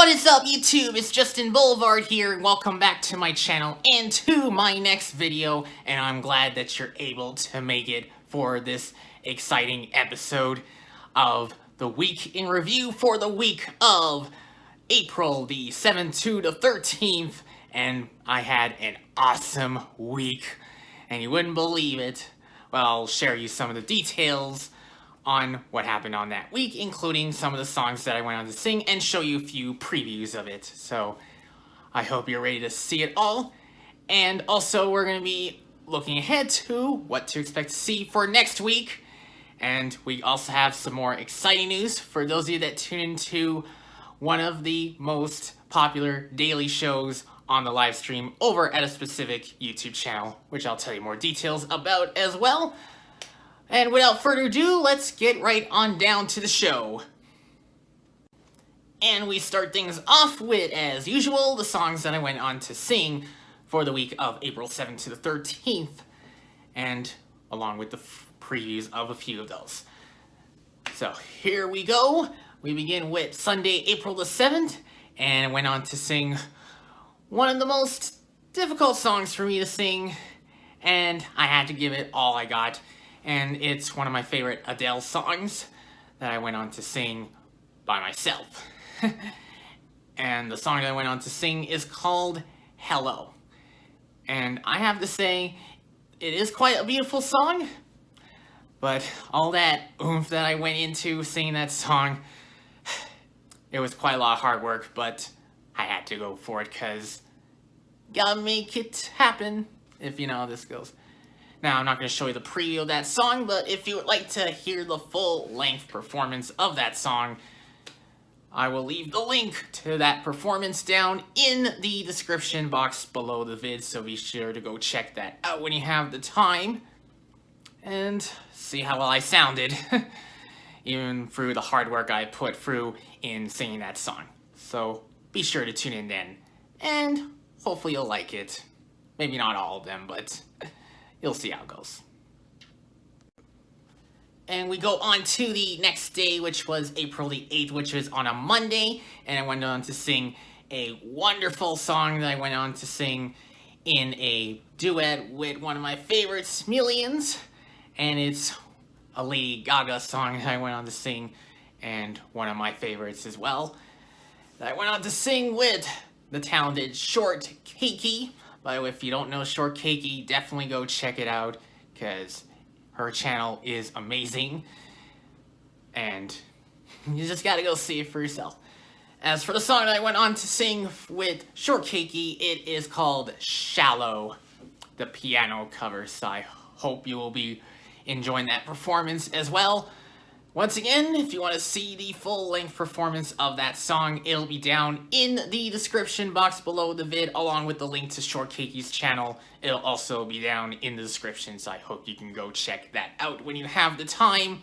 What is up, YouTube? It's Justin Boulevard here, and welcome back to my channel and to my next video, and I'm glad that you're able to make it for this exciting episode of the week in review for the week of April the 7th to the 13th, and I had an awesome week, and you wouldn't believe it. Well, I'll share you some of the details on what happened on that week, including some of the songs that I went on to sing, and show you a few previews of it. So I hope you're ready to see it all. And also, we're going to be looking ahead to what to expect to see for next week. And we also have some more exciting news for those of you that tune into one of the most popular daily shows on the live stream over at a specific YouTube channel, which I'll tell you more details about as well. And without further ado, let's get right on down to the show. And we start things off with, as usual, the songs that I went on to sing for the week of April 7th to the 13th, and along with the previews of a few of those. So here we go. We begin with Sunday, April the 7th, and I went on to sing one of the most difficult songs for me to sing, and I had to give it all I got. And it's one of my favorite Adele songs that I went on to sing by myself. And the song that I went on to sing is called Hello. And I have to say, it is quite a beautiful song, but all that oomph that I went into singing that song, it was quite a lot of hard work, but I had to go for it because gotta make it happen, if you know how this goes. Now, I'm not going to show you the preview of that song, but if you would like to hear the full-length performance of that song, I will leave the link to that performance down in the description box below the vid, so be sure to go check that out when you have the time, and see how well I sounded, even through the hard work I put through in singing that song. So, be sure to tune in then, and hopefully you'll like it. Maybe not all of them, but you'll see how it goes. And we go on to the next day, which was April the 8th, which was on a Monday. And I went on to sing a wonderful song that I went on to sing in a duet with one of my favorite Smulians. And it's a Lady Gaga song that I went on to sing, and one of my favorites as well, that I went on to sing with the talented Short Cakey. By the way, if you don't know Short Cakey, definitely go check it out, because her channel is amazing, and you just gotta go see it for yourself. As for the song that I went on to sing with Short Cakey, it is called Shallow, the piano cover, so I hope you will be enjoying that performance as well. Once again, if you want to see the full-length performance of that song, it'll be down in the description box below the vid, along with the link to Short Cakey's channel. It'll also be down in the description, so I hope you can go check that out when you have the time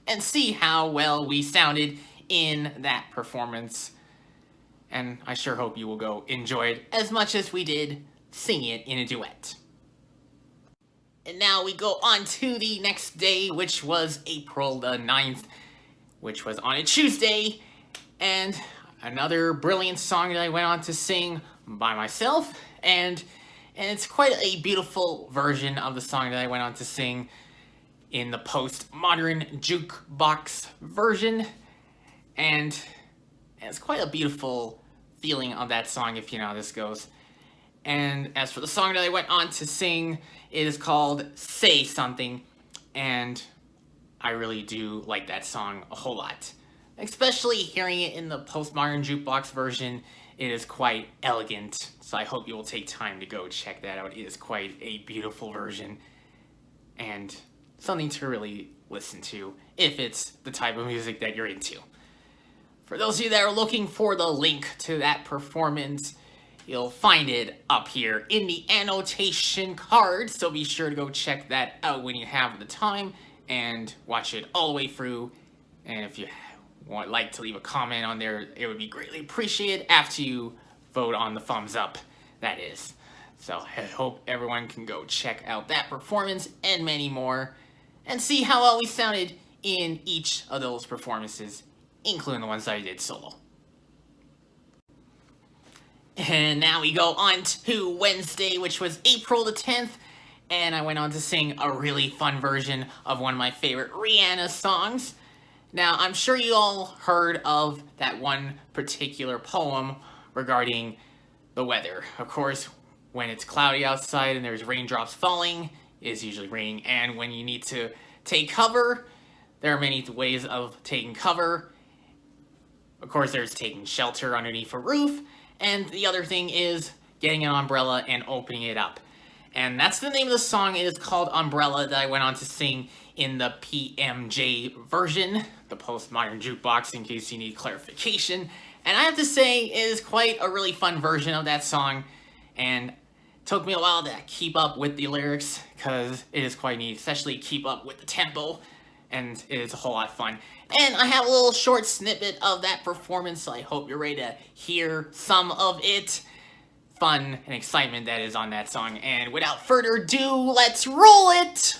and see how well we sounded in that performance. And I sure hope you will go enjoy it as much as we did singing it in a duet. And now we go on to the next day, which was April the 9th, which was on a Tuesday, and another brilliant song that I went on to sing by myself, and it's quite a beautiful version of the song that I went on to sing in the postmodern jukebox version, and it's quite a beautiful feeling of that song, if you know how this goes. And as for the song that I went on to sing, it is called Say Something, and I really do like that song a whole lot. Especially hearing it in the postmodern jukebox version, it is quite elegant, so I hope you will take time to go check that out. It is quite a beautiful version, and something to really listen to if it's the type of music that you're into. For those of you that are looking for the link to that performance, you'll find it up here in the annotation card, so be sure to go check that out when you have the time and watch it all the way through. And if you would like to leave a comment on there, it would be greatly appreciated after you vote on the thumbs up, that is. So I hope everyone can go check out that performance and many more, and see how well we sounded in each of those performances, including the ones that I did solo. And now we go on to Wednesday, which was April the 10th, and I went on to sing a really fun version of one of my favorite Rihanna songs. Now, I'm sure you all heard of that one particular poem regarding the weather. Of course, when it's cloudy outside and there's raindrops falling, it's usually raining, and when you need to take cover, there are many ways of taking cover. Of course, there's taking shelter underneath a roof, and the other thing is getting an umbrella and opening it up. And that's the name of the song. It is called Umbrella, that I went on to sing in the PMJ version, the Postmodern Jukebox, in case you need clarification. And I have to say, it is quite a really fun version of that song, and it took me a while to keep up with the lyrics, because it is quite neat, especially keep up with the tempo, and it is a whole lot of fun. And I have a little short snippet of that performance, so I hope you're ready to hear some of it. Fun and excitement that is on that song. And without further ado, let's roll it!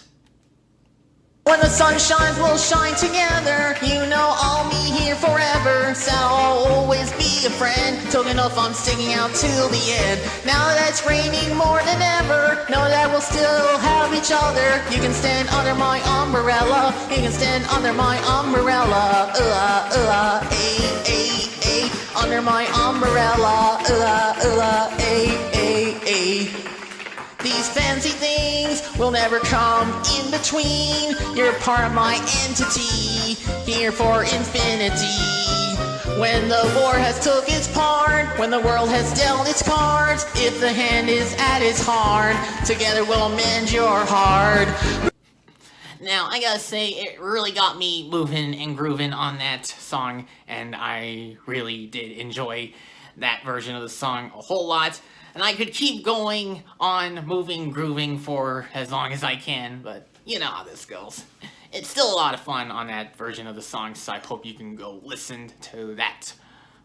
When the sun shines, we'll shine together. You know I'll be here forever. So I'll always be a friend. Took enough, I'm sticking out till the end. Now that it's raining more than ever, know that we'll still have each other. You can stand under my umbrella. You can stand under my umbrella. Under my umbrella. These fancy things will never come in between. You're part of my entity, here for infinity. When the war has took its part, when the world has dealt its cards, if the hand is at its heart, together we'll mend your heart. Now, I gotta say, it really got me moving and grooving on that song, and I really did enjoy that version of the song a whole lot. And I could keep going on moving, grooving for as long as I can, but you know how this goes. It's still a lot of fun on that version of the song, so I hope you can go listen to that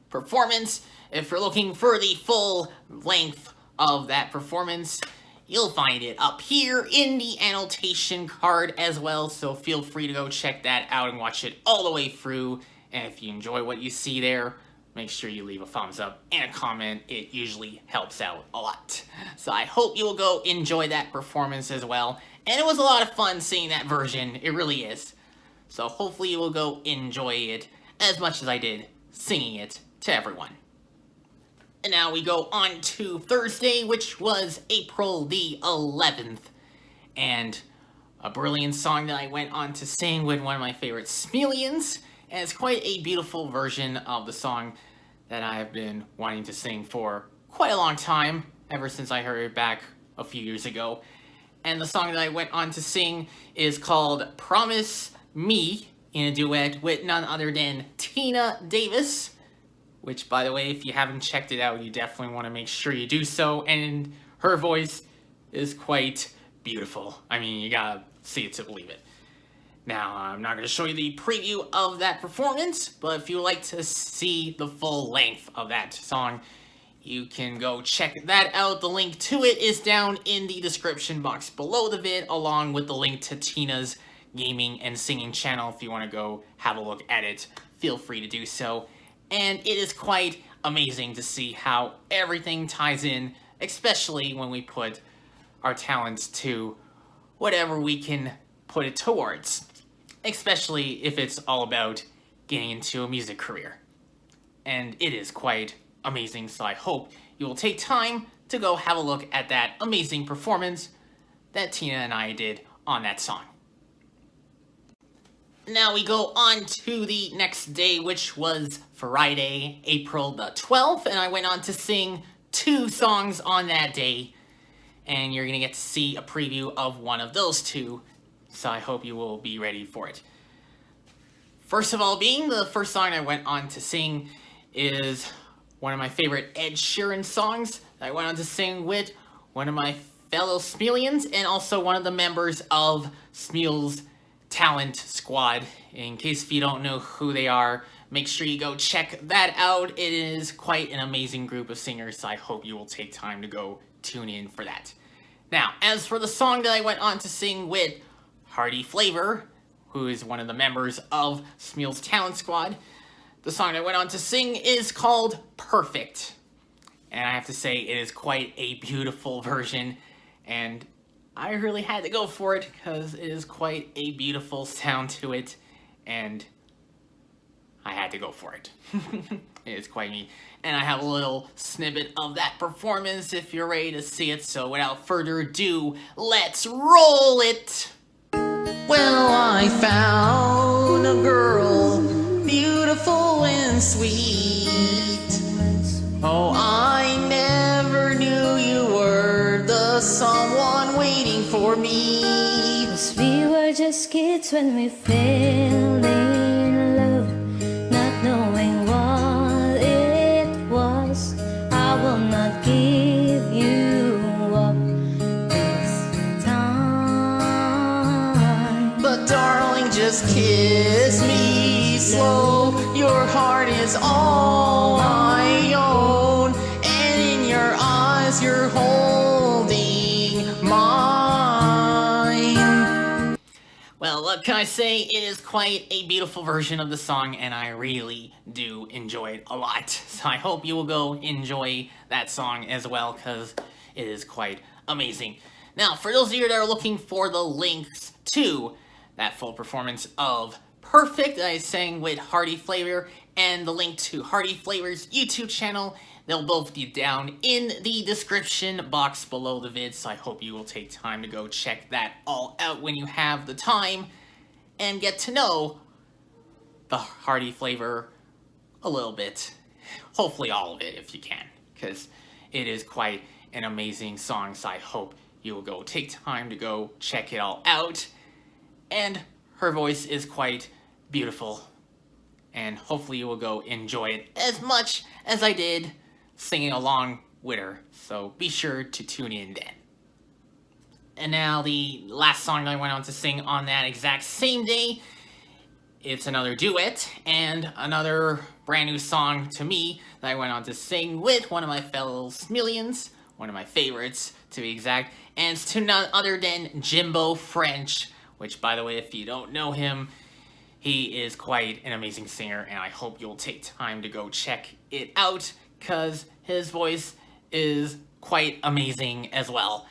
performance. If you're looking for the full length of that performance, you'll find it up here in the annotation card as well, so feel free to go check that out and watch it all the way through. And if you enjoy what you see there, make sure you leave a thumbs up and a comment. It usually helps out a lot. So I hope you will go enjoy that performance as well. And it was a lot of fun seeing that version. It really is. So hopefully you will go enjoy it as much as I did singing it to everyone. And now we go on to Thursday, which was April the 11th. And a brilliant song that I went on to sing with one of my favorite Smelians. And it's quite a beautiful version of the song that I have been wanting to sing for quite a long time, ever since I heard it back a few years ago. And the song that I went on to sing is called Promise Me, in a duet with none other than Tina Davis, which, by the way, if you haven't checked it out, you definitely want to make sure you do so, and her voice is quite beautiful. I mean, you gotta see it to believe it. Now, I'm not going to show you the preview of that performance, but if you would like to see the full length of that song, you can go check that out. The link to it is down in the description box below the vid, along with the link to Tina's gaming and singing channel. If you want to go have a look at it, feel free to do so. And it is quite amazing to see how everything ties in, especially when we put our talents to whatever we can put it towards. Especially if it's all about getting into a music career. And it is quite amazing, so I hope you will take time to go have a look at that amazing performance that Tina and I did on that song. Now we go on to the next day, which was Friday, April the 12th, and I went on to sing 2 songs on that day, and you're gonna get to see a preview of one of those 2. So I hope you will be ready for it. First of all, being the first song I went on to sing is one of my favorite Ed Sheeran songs that I went on to sing with one of my fellow Smelians and also one of the members of Smule's talent squad. In case if you don't know who they are, make sure you go check that out. It is quite an amazing group of singers, so I hope you will take time to go tune in for that. Now, as for the song that I went on to sing with Hardy Flavor, who is one of the members of Smule's talent squad, the song I went on to sing is called Perfect. And I have to say, it is quite a beautiful version, and I really had to go for it because it is quite a beautiful sound to it, and I had to go for it. It is quite neat. And I have a little snippet of that performance if you're ready to see it, so without further ado, let's roll it! Well, I found a girl, beautiful and sweet. Oh, I never knew you were the someone waiting for me. 'Cause we were just kids when we fell in love, not knowing what it was. I will not give you up this time. But darling, just kiss me slow. Your heart is all I own, and in your eyes you're holding mine. Well, what can I say? It is quite a beautiful version of the song, and I really do enjoy it a lot. So I hope you will go enjoy that song as well, because it is quite amazing. Now, for those of you that are looking for the links to that full performance of Perfect that I sang with Hearty Flavor, and the link to Hearty Flavor's YouTube channel, they'll both be down in the description box below the vid, so I hope you will take time to go check that all out when you have the time, and get to know the Hearty Flavor a little bit. Hopefully all of it if you can, because it is quite an amazing song, so I hope you will go take time to go check it all out. And her voice is quite beautiful, and hopefully you will go enjoy it as much as I did singing along with her, so be sure to tune in then. And now the last song that I went on to sing on that exact same day, it's another duet, and another brand new song to me that I went on to sing with one of my fellow Smulians, one of my favorites to be exact, and it's to none other than Jimbo French, which, by the way, if you don't know him, he is quite an amazing singer, and I hope you'll take time to go check it out, because his voice is quite amazing as well.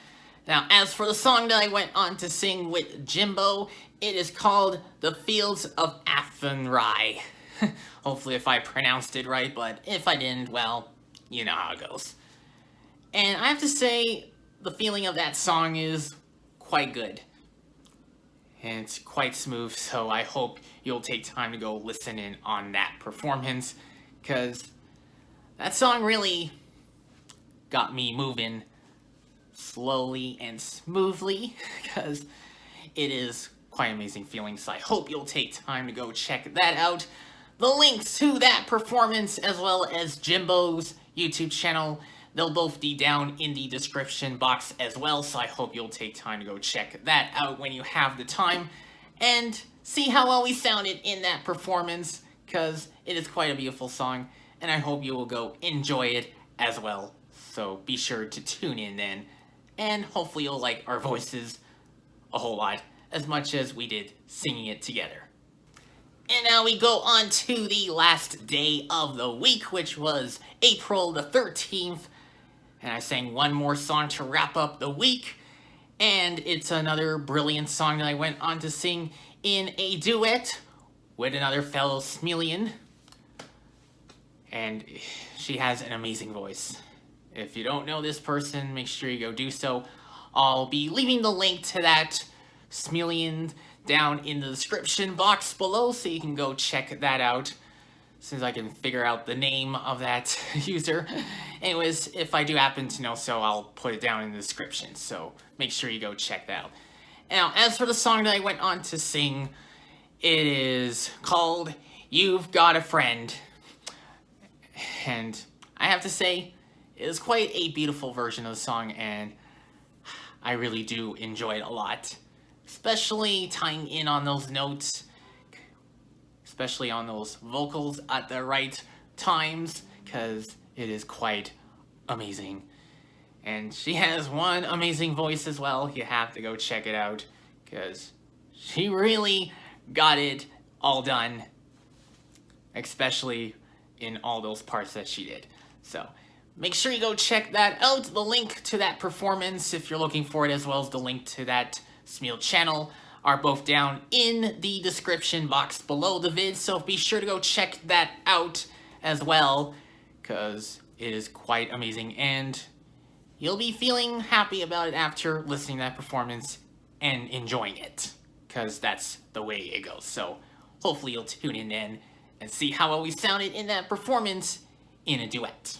Now, as for the song that I went on to sing with Jimbo, it is called The Fields of Athenry. Hopefully if I pronounced it right, but if I didn't, well, you know how it goes. And I have to say, the feeling of that song is quite good. And it's quite smooth, so I hope you'll take time to go listen in on that performance, because that song really got me moving slowly and smoothly, because it is quite amazing feeling, so I hope you'll take time to go check that out. The links to that performance, as well as Jimbo's YouTube channel, they'll both be down in the description box as well, so I hope you'll take time to go check that out when you have the time, and see how well we sounded in that performance, because it is quite a beautiful song, and I hope you will go enjoy it as well. So be sure to tune in then, and hopefully you'll like our voices a whole lot, as much as we did singing it together. And now we go on to the last day of the week, which was April the 13th, and I sang one more song to wrap up the week, and it's another brilliant song that I went on to sing in a duet with another fellow Smulian, and she has an amazing voice. If you don't know this person, make sure you go do so. I'll be leaving the link to that Smulian down in the description box below, so you can go check that out, since I can figure out the name of that user. Anyways, if I do happen to know so, I'll put it down in the description, so make sure you go check that out. Now, as for the song that I went on to sing, it is called You've Got a Friend. And I have to say, it is quite a beautiful version of the song, and I really do enjoy it a lot. Especially tying in on those notes, especially on those vocals at the right times, because it is quite amazing. And she has one amazing voice as well. You have to go check it out, because she really got it all done, especially in all those parts that she did. So make sure you go check that out. The link to that performance, if you're looking for it, as well as the link to that Smule channel, are both down in the description box below the vid, so be sure to go check that out as well, because it is quite amazing, and you'll be feeling happy about it after listening to that performance and enjoying it, because that's the way it goes. So hopefully you'll tune in then and see how well we sounded in that performance in a duet.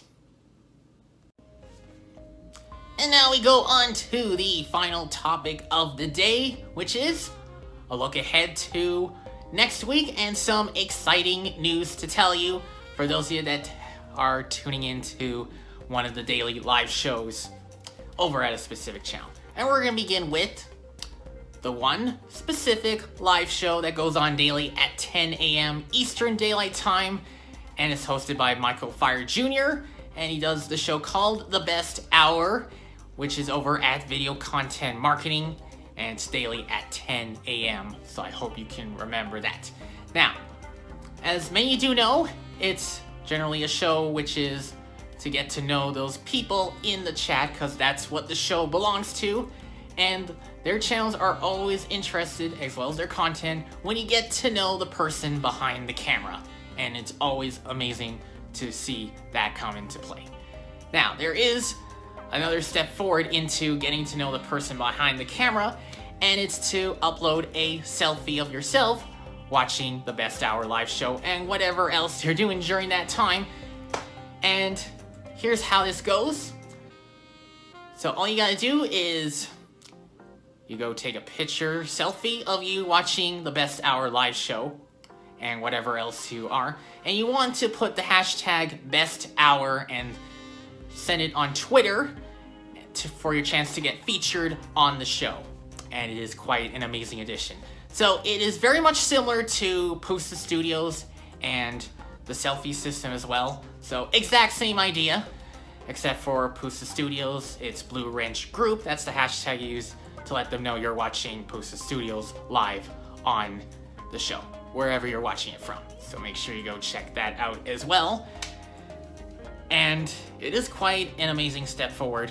And now we go on to the final topic of the day, which is a look ahead to next week and some exciting news to tell you for those of you that are tuning into one of the daily live shows over at a specific channel. And we're going to begin with the one specific live show that goes on daily at 10 a.m. Eastern Daylight Time, and it's hosted by Michael Fire Jr., and he does the show called The Best Hour, which is over at Video Content Marketing, and it's daily at 10 a.m., so I hope you can remember that. Now, as many do know, it's generally a show which is to get to know those people in the chat, because that's what the show belongs to, and their channels are always interested, as well as their content, when you get to know the person behind the camera, and it's always amazing to see that come into play. Now, there is another step forward into getting to know the person behind the camera, and it's to upload a selfie of yourself watching the Best Hour live show and whatever else you're doing during that time. And here's how this goes. So all you gotta do is you go take a picture, selfie of you watching the Best Hour live show and whatever else you are, and you want to put the hashtag Best Hour and send it on Twitter for your chance to get featured on the show. And it is quite an amazing addition. So it is very much similar to Pusa Studios and the selfie system as well. So exact same idea, except for Pusa Studios, it's Blue Wrench Group. That's the hashtag you use to let them know you're watching Pusa Studios live on the show, wherever you're watching it from. So make sure you go check that out as well. And it is quite an amazing step forward,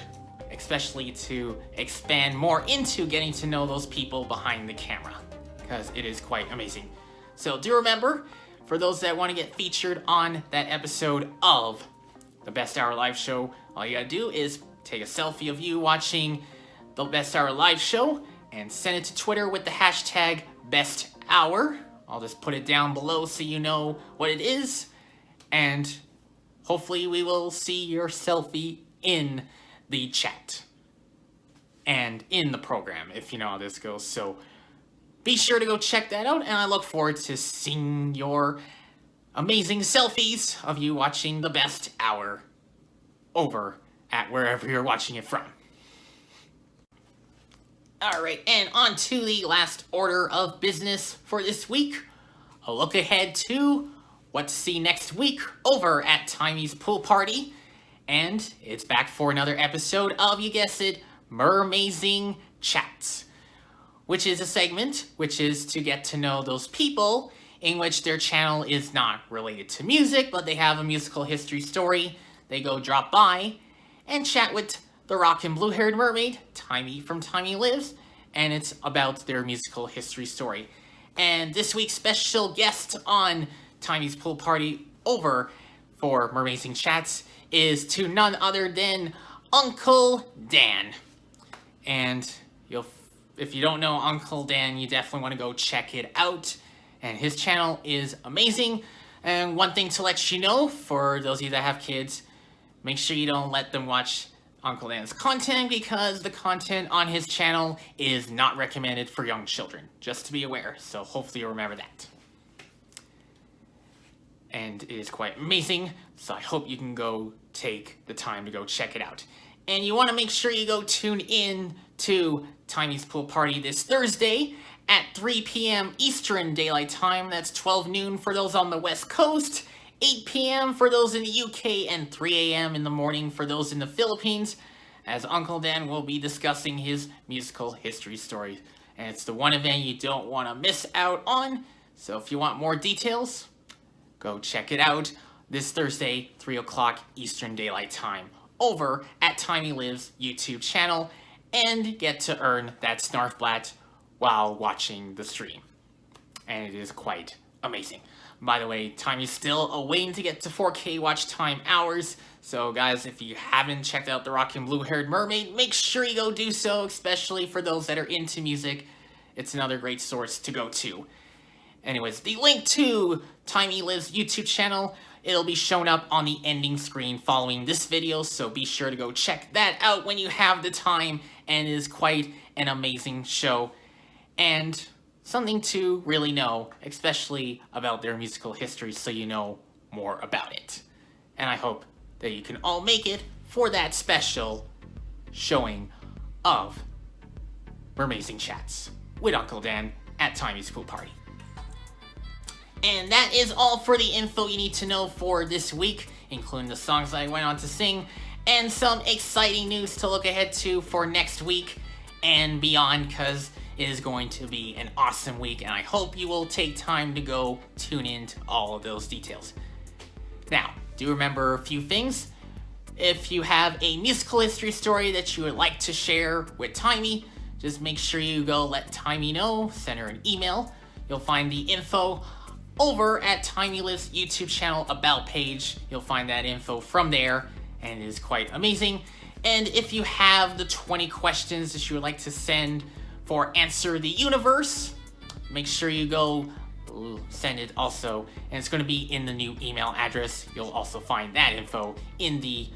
especially to expand more into getting to know those people behind the camera, because it is quite amazing. So do remember, for those that want to get featured on that episode of the Best Hour live show, all you gotta do is take a selfie of you watching the Best Hour live show and send it to Twitter with the hashtag Best Hour. I'll just put it down below so you know what it is, and hopefully we will see your selfie in the chat and in the program, if you know how this goes. So be sure to go check that out, and I look forward to seeing your amazing selfies of you watching the Best Hour over at wherever you're watching it from. Alright, and on to the last order of business for this week. A look ahead to what to see next week over at Timey's Pool Party. And it's back for another episode of, you guessed it, Mermazing Chats, which is a segment which is to get to know those people in which their channel is not related to music, but they have a musical history story. They go drop by and chat with the rock and blue-haired mermaid, Timey from Timey Lives, and it's about their musical history story. And this week's special guest on Timey's Pool Party over for Mermazing Chats is to none other than Uncle Dan. And if you don't know Uncle Dan, you definitely want to go check it out. And his channel is amazing. And one thing to let you know, for those of you that have kids, make sure you don't let them watch Uncle Dan's content, because the content on his channel is not recommended for young children. Just to be aware. So hopefully you'll remember that. And it is quite amazing, so I hope you can go take the time to go check it out. And you want to make sure you go tune in to Timey's Pool Party this Thursday at 3 p.m. Eastern Daylight Time. That's 12 noon for those on the West Coast, 8 p.m. for those in the UK, and 3 a.m. in the morning for those in the Philippines, as Uncle Dan will be discussing his musical history story. And it's the one event you don't want to miss out on, so if you want more details, go check it out this Thursday, 3 o'clock Eastern Daylight Time, over at Timey Lives YouTube channel and get to earn that Snarfblatt while watching the stream. And it is quite amazing. By the way, Timey's still waiting to get to 4K watch time hours. So guys, if you haven't checked out the Rockin' Blue-Haired Mermaid, make sure you go do so, especially for those that are into music. It's another great source to go to. Anyways, the link to Timey Lives YouTube channel, it'll be shown up on the ending screen following this video, so be sure to go check that out when you have the time, and it is quite an amazing show, and something to really know, especially about their musical history, so you know more about it. And I hope that you can all make it for that special showing of Mermazing Chats with Uncle Dan at Timey's Pool Party. And that is all for the info you need to know for this week, including the songs I went on to sing, and some exciting news to look ahead to for next week and beyond, because it is going to be an awesome week, and I hope you will take time to go tune in to all of those details. Now, do remember a few things. If you have a musical history story that you would like to share with Timey, just make sure you go let Timey know, send her an email. You'll find the info over at Timey Lives YouTube channel about page. You'll find that info from there, and it is quite amazing. And if you have the 20 questions that you would like to send for Answer the Universe, make sure you go send it also, and it's going to be in the new email address. You'll also find that info in the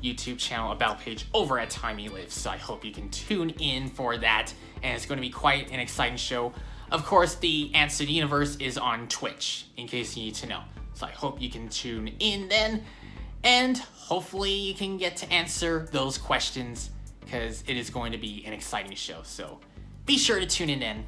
YouTube channel about page over at Timey Lives, so I hope you can tune in for that, and it's going to be quite an exciting show. Of course, the Answer the Universe is on Twitch, in case you need to know, so I hope you can tune in then, and hopefully you can get to answer those questions, because it is going to be an exciting show, so be sure to tune in then.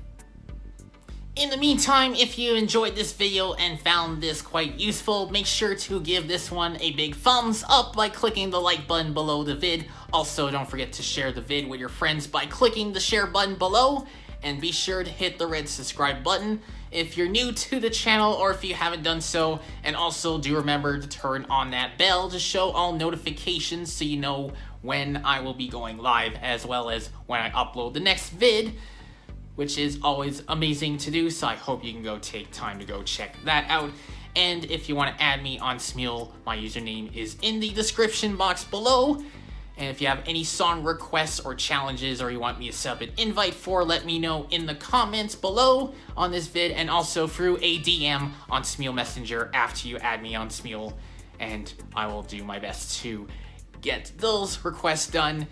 In the meantime, if you enjoyed this video and found this quite useful, make sure to give this one a big thumbs up by clicking the like button below the vid. Also, don't forget to share the vid with your friends by clicking the share button below, and be sure to hit the red subscribe button if you're new to the channel or if you haven't done so, and also do remember to turn on that bell to show all notifications so you know when I will be going live, as well as when I upload the next vid, which is always amazing to do, so I hope you can go take time to go check that out. And if you want to add me on Smule, my username is in the description box below. And if you have any song requests or challenges, or you want me to set up an invite for, let me know in the comments below on this vid, and also through a DM on Smule Messenger after you add me on Smule, and I will do my best to get those requests done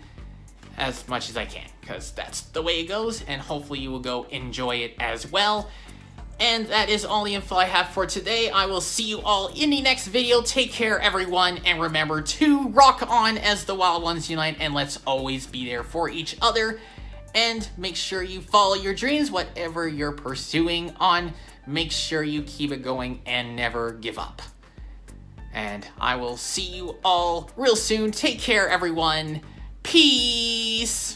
as much as I can, because that's the way it goes, and hopefully you will go enjoy it as well. And that is all the info I have for today. I will see you all in the next video. Take care, everyone, and remember to rock on as the Wild Ones unite, and let's always be there for each other. And make sure you follow your dreams, whatever you're pursuing on. Make sure you keep it going and never give up. And I will see you all real soon. Take care, everyone. Peace!